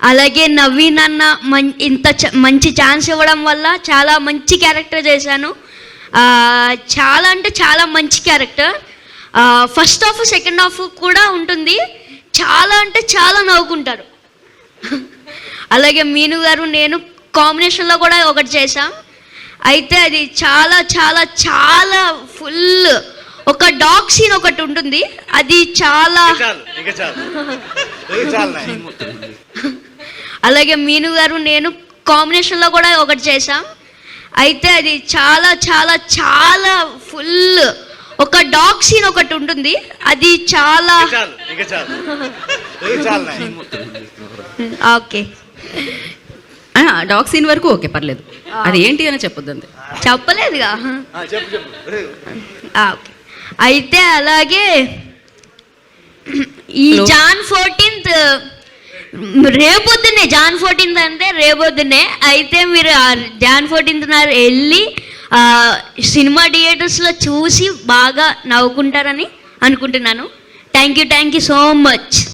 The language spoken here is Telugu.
అలాగే నవీన్ అన్న ఇంత మంచి ఛాన్స్ ఇవ్వడం వల్ల చాలా మంచి క్యారెక్టర్ చేశాను. చాలా అంటే చాలా మంచి character. First half second half కూడా ఉంటుంది. చాలా అంటే చాలా నవ్వుకుంటారు. అలాగే మీను గారు నేను కాంబినేషన్లో కూడా ఒకటి చేశాం. అయితే అది చాలా చాలా చాలా ఫుల్ ఒక డాగ్ సీన్ ఒకటి ఉంటుంది. అది చాలా అలాగే మీను గారు నేను కాంబినేషన్లో కూడా ఒకటి చేశాం. అయితే అది చాలా చాలా చాలా ఫుల్ ఒక డాగ్ సీన్ ఒకటి ఉంటుంది. అది చాలా ఓకే. డాగ్ సీన్ వరకు ఓకే, పర్లేదు. అది ఏంటి అని చెప్పొద్దు, అంతే. చెప్పలేదుగా. అయితే అలాగే ఈ జాన్ 14th రేపొద్దునే, జాన్ 14th అంటే రేపొద్దునే. అయితే మీరు జాన్ 14th వెళ్ళి సినిమా థియేటర్స్లో చూసి బాగా నవ్వుకుంటారని అనుకుంటున్నాను. Thank you so much.